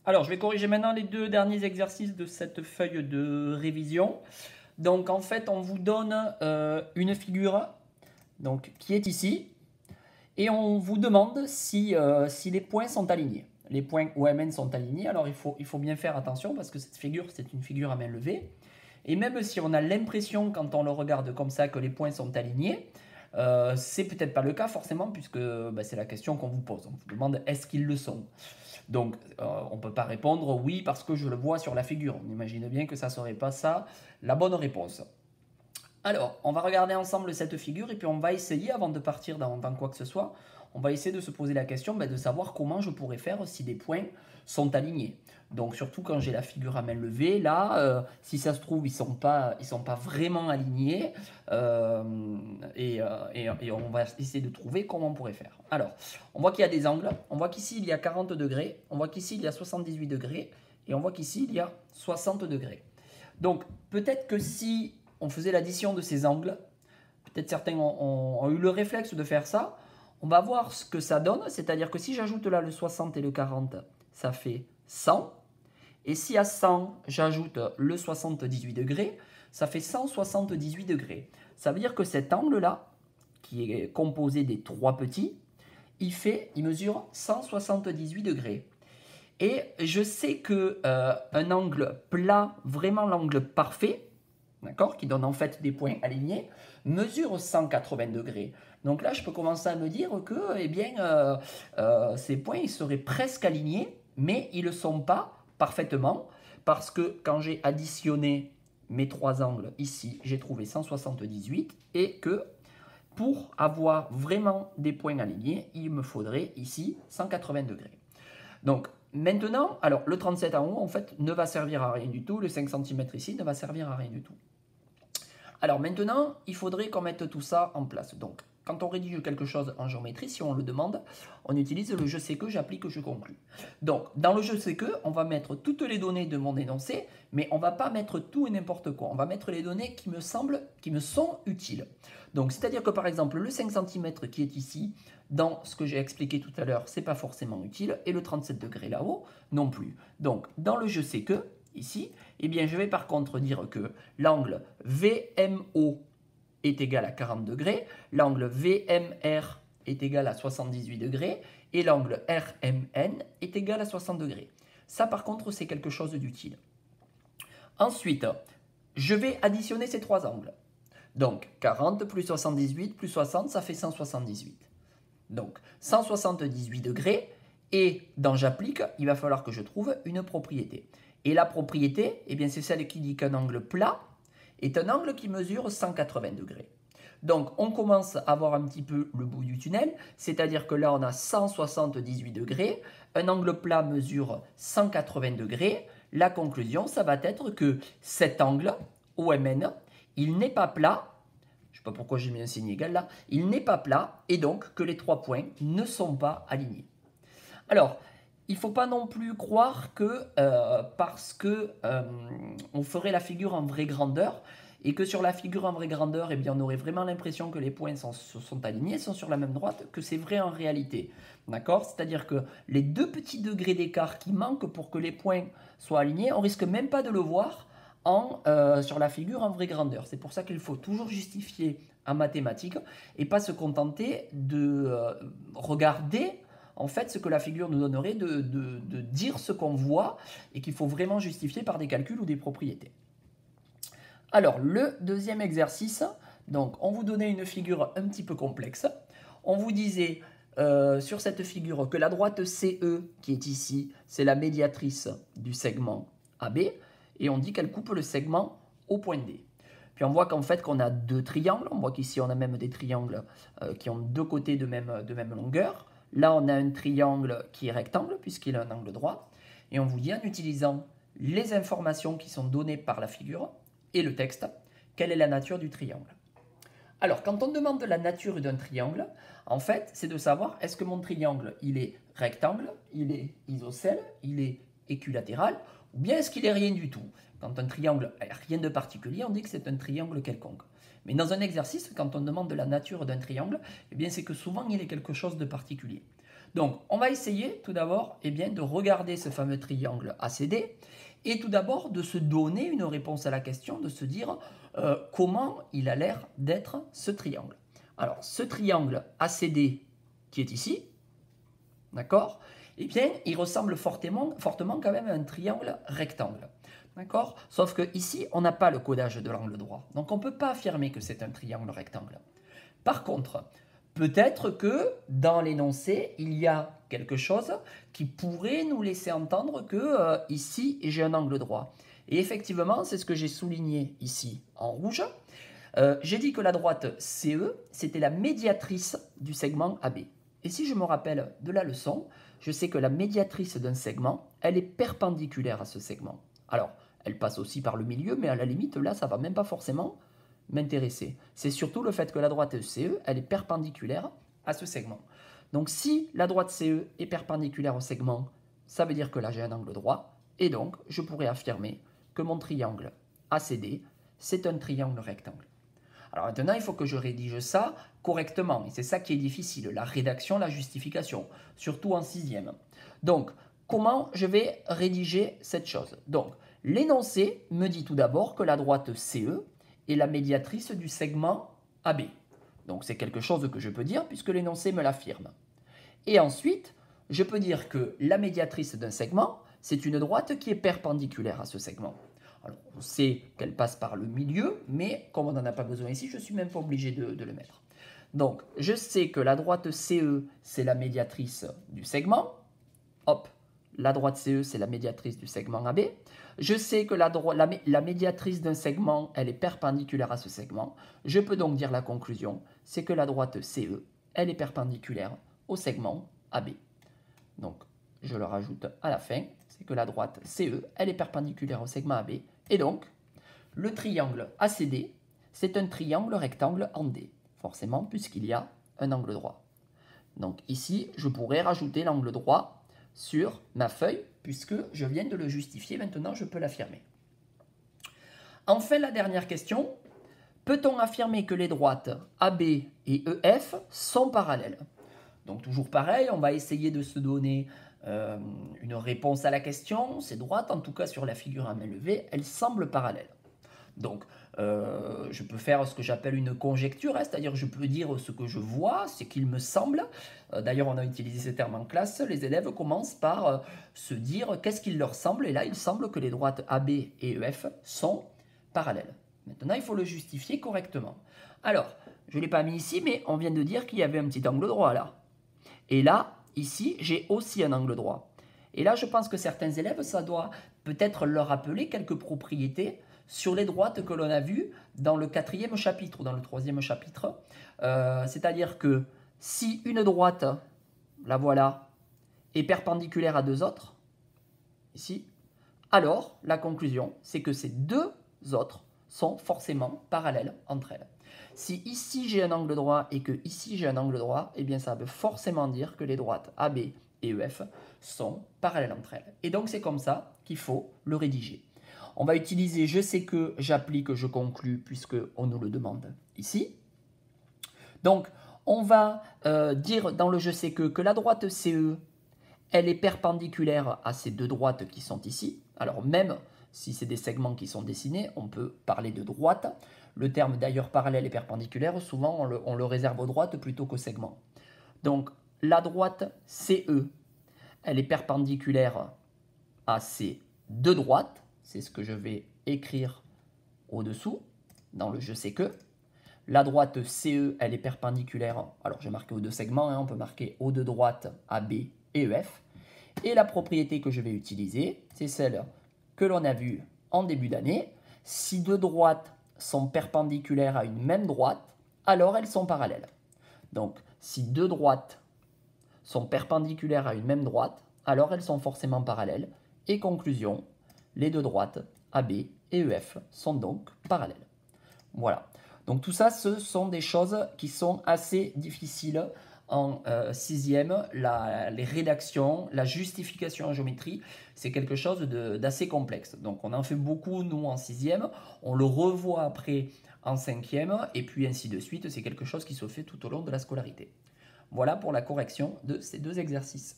Alors, je vais corriger maintenant les deux derniers exercices de cette feuille de révision. Donc, en fait, on vous donne une figure donc, qui est ici et on vous demande si les points sont alignés. Les points OMN sont alignés, alors il faut bien faire attention parce que cette figure, c'est une figure à main levée. Et même si on a l'impression, quand on le regarde comme ça, que les points sont alignés, c'est peut-être pas le cas forcément, puisque c'est la question qu'on vous pose. On vous demande est-ce qu'ils le sont. Donc on ne peut pas répondre oui parce que je le vois sur la figure. On imagine bien que ça ne serait pas ça la bonne réponse. Alors, on va regarder ensemble cette figure et puis on va essayer, avant de partir dans quoi que ce soit, on va essayer de se poser la question de savoir comment je pourrais faire si des points sont alignés. Donc surtout quand j'ai la figure à main levée, là, si ça se trouve, ils sont pas vraiment alignés et on va essayer de trouver comment on pourrait faire. Alors, on voit qu'il y a des angles, on voit qu'ici il y a 40 degrés, on voit qu'ici il y a 78 degrés et on voit qu'ici il y a 60 degrés. Donc peut-être que si on faisait l'addition de ces angles, peut-être certains ont eu le réflexe de faire ça, on va voir ce que ça donne, c'est-à-dire que si j'ajoute là le 60 et le 40, ça fait 100, et si à 100 j'ajoute le 78 degrés, ça fait 178 degrés. Ça veut dire que cet angle-là, qui est composé des trois petits, il mesure 178 degrés. Et je sais que un angle plat, vraiment l'angle parfait, d'accord, qui donne en fait des points alignés, mesure 180 degrés. Donc là, je peux commencer à me dire que ces points ils seraient presque alignés, mais ils ne le sont pas parfaitement, parce que quand j'ai additionné mes trois angles ici, j'ai trouvé 178, et que pour avoir vraiment des points alignés, il me faudrait ici 180 degrés. Donc maintenant, alors le 37 en haut, en fait, ne va servir à rien du tout, le 5 cm ici ne va servir à rien du tout. Alors maintenant, il faudrait qu'on mette tout ça en place. Donc, quand on rédige quelque chose en géométrie, si on le demande, on utilise le je sais que, j'applique, je conclus. Donc, dans le je sais que, on va mettre toutes les données de mon énoncé, mais on ne va pas mettre tout et n'importe quoi. On va mettre les données qui me sont utiles. Donc, c'est-à-dire que par exemple, le 5 cm qui est ici, dans ce que j'ai expliqué tout à l'heure, c'est pas forcément utile, et le 37 degrés là-haut, non plus. Donc, dans le je sais que, ici, eh bien, je vais par contre dire que l'angle VMO est égal à 40 degrés, l'angle VMR est égal à 78 degrés et l'angle RMN est égal à 60 degrés. Ça, par contre, c'est quelque chose d'utile. Ensuite, je vais additionner ces trois angles. Donc, 40 plus 78 plus 60, ça fait 178. Donc, 178 degrés. Et dans j'applique, il va falloir que je trouve une propriété. Et la propriété, eh bien, c'est celle qui dit qu'un angle plat est un angle qui mesure 180 degrés. Donc, on commence à voir un petit peu le bout du tunnel, c'est-à-dire que là, on a 178 degrés, un angle plat mesure 180 degrés. La conclusion, ça va être que cet angle, OMN, il n'est pas plat, je ne sais pas pourquoi j'ai mis un signe égal là, il n'est pas plat, et donc que les trois points ne sont pas alignés. Alors, il ne faut pas non plus croire que parce que on ferait la figure en vraie grandeur et que sur la figure en vraie grandeur, eh bien, on aurait vraiment l'impression que les points sont alignés, sont sur la même droite, que c'est vrai en réalité. D'accord? C'est-à-dire que les deux petits degrés d'écart qui manquent pour que les points soient alignés, on risque même pas de le voir sur la figure en vraie grandeur. C'est pour ça qu'il faut toujours justifier en mathématiques et pas se contenter de regarder en fait ce que la figure nous donnerait, de dire ce qu'on voit et qu'il faut vraiment justifier par des calculs ou des propriétés. Alors, le deuxième exercice, donc on vous donnait une figure un petit peu complexe. On vous disait sur cette figure que la droite CE, qui est ici, c'est la médiatrice du segment AB, et on dit qu'elle coupe le segment au point D. Puis on voit qu'en fait qu'on a deux triangles, on voit qu'ici on a même des triangles qui ont deux côtés de même longueur. Là, on a un triangle qui est rectangle, puisqu'il a un angle droit. Et on vous dit, en utilisant les informations qui sont données par la figure et le texte, quelle est la nature du triangle. Alors, quand on demande la nature d'un triangle, en fait, c'est de savoir, est-ce que mon triangle, il est rectangle, il est isocèle, il est équilatéral, ou bien est-ce qu'il est rien du tout. Quand un triangle n'a rien de particulier, on dit que c'est un triangle quelconque. Mais dans un exercice, quand on demande la nature d'un triangle, eh bien c'est que souvent il est quelque chose de particulier. Donc, on va essayer tout d'abord de regarder ce fameux triangle ACD et tout d'abord de se donner une réponse à la question, de se dire comment il a l'air d'être ce triangle. Alors, ce triangle ACD qui est ici, d'accord, eh bien, il ressemble fortement quand même à un triangle rectangle. D'accord? Sauf que ici, on n'a pas le codage de l'angle droit. Donc, on ne peut pas affirmer que c'est un triangle rectangle. Par contre, peut-être que dans l'énoncé, il y a quelque chose qui pourrait nous laisser entendre que ici, j'ai un angle droit. Et effectivement, c'est ce que j'ai souligné ici en rouge. J'ai dit que la droite CE, c'était la médiatrice du segment AB. Et si je me rappelle de la leçon, je sais que la médiatrice d'un segment, elle est perpendiculaire à ce segment. Alors, elle passe aussi par le milieu, mais à la limite, là, ça ne va même pas forcément m'intéresser. C'est surtout le fait que la droite CE, elle est perpendiculaire à ce segment. Donc, si la droite CE est perpendiculaire au segment, ça veut dire que là, j'ai un angle droit. Et donc, je pourrais affirmer que mon triangle ACD, c'est un triangle rectangle. Alors maintenant, il faut que je rédige ça correctement. Et c'est ça qui est difficile, la rédaction, la justification, surtout en sixième. Donc, comment je vais rédiger cette chose? Donc, l'énoncé me dit tout d'abord que la droite CE est la médiatrice du segment AB. Donc, c'est quelque chose que je peux dire puisque l'énoncé me l'affirme. Et ensuite, je peux dire que la médiatrice d'un segment, c'est une droite qui est perpendiculaire à ce segment. Alors, on sait qu'elle passe par le milieu, mais comme on n'en a pas besoin ici, je ne suis même pas obligé de le mettre. Donc, je sais que la droite CE, c'est la médiatrice du segment. Hop, la droite CE, c'est la médiatrice du segment AB. Je sais que la médiatrice d'un segment, elle est perpendiculaire à ce segment. Je peux donc dire la conclusion, c'est que la droite CE, elle est perpendiculaire au segment AB. Donc, je le rajoute à la fin, c'est que la droite CE, elle est perpendiculaire au segment AB. Et donc, le triangle ACD, c'est un triangle rectangle en D, forcément, puisqu'il y a un angle droit. Donc ici, je pourrais rajouter l'angle droit sur ma feuille, puisque je viens de le justifier, maintenant je peux l'affirmer. Enfin, la dernière question, peut-on affirmer que les droites AB et EF sont parallèles? Donc toujours pareil, on va essayer de se donner une réponse à la question. Ces droites, en tout cas sur la figure à main levée, elles semblent parallèles. Donc je peux faire ce que j'appelle une conjecture, c'est-à-dire je peux dire ce que je vois, ce qu'il me semble. D'ailleurs, on a utilisé ces termes en classe. Les élèves commencent par se dire qu'est-ce qu'il leur semble. Et là, il semble que les droites AB et EF sont parallèles. Maintenant, il faut le justifier correctement. Alors, je ne l'ai pas mis ici, mais on vient de dire qu'il y avait un petit angle droit là. Et là, ici, j'ai aussi un angle droit. Et là, je pense que certains élèves, ça doit peut-être leur rappeler quelques propriétés sur les droites que l'on a vues dans le 4e chapitre ou dans le 3e chapitre. C'est-à-dire que si une droite, la voilà, est perpendiculaire à deux autres, ici, alors la conclusion, c'est que ces deux autres sont forcément parallèles entre elles. Si ici j'ai un angle droit et que ici j'ai un angle droit, eh bien ça veut forcément dire que les droites AB et EF sont parallèles entre elles. Et donc c'est comme ça qu'il faut le rédiger. On va utiliser je sais que, j'applique, je conclus, puisqu'on nous le demande ici. Donc on va dire dans le je sais que la droite CE, elle est perpendiculaire à ces deux droites qui sont ici. Alors même si c'est des segments qui sont dessinés, on peut parler de droite. Le terme d'ailleurs parallèle et perpendiculaire, souvent on le réserve aux droites plutôt qu'aux segments. Donc la droite CE, elle est perpendiculaire à ces deux droites. C'est ce que je vais écrire au-dessous, dans le je sais que. La droite CE, elle est perpendiculaire, alors je vais marquer aux deux segments, on peut marquer aux deux droites AB et EF. Et la propriété que je vais utiliser, c'est celle que l'on a vue en début d'année. Si deux droites sont perpendiculaires à une même droite, alors elles sont parallèles. Donc, si deux droites sont perpendiculaires à une même droite, alors elles sont forcément parallèles. Et conclusion, les deux droites AB et EF sont donc parallèles. Voilà. Donc tout ça, ce sont des choses qui sont assez difficiles en sixième. Les rédactions, la justification en géométrie, c'est quelque chose d'assez complexe. Donc on en fait beaucoup, nous, en sixième. On le revoit après en cinquième, et puis ainsi de suite. C'est quelque chose qui se fait tout au long de la scolarité. Voilà pour la correction de ces deux exercices.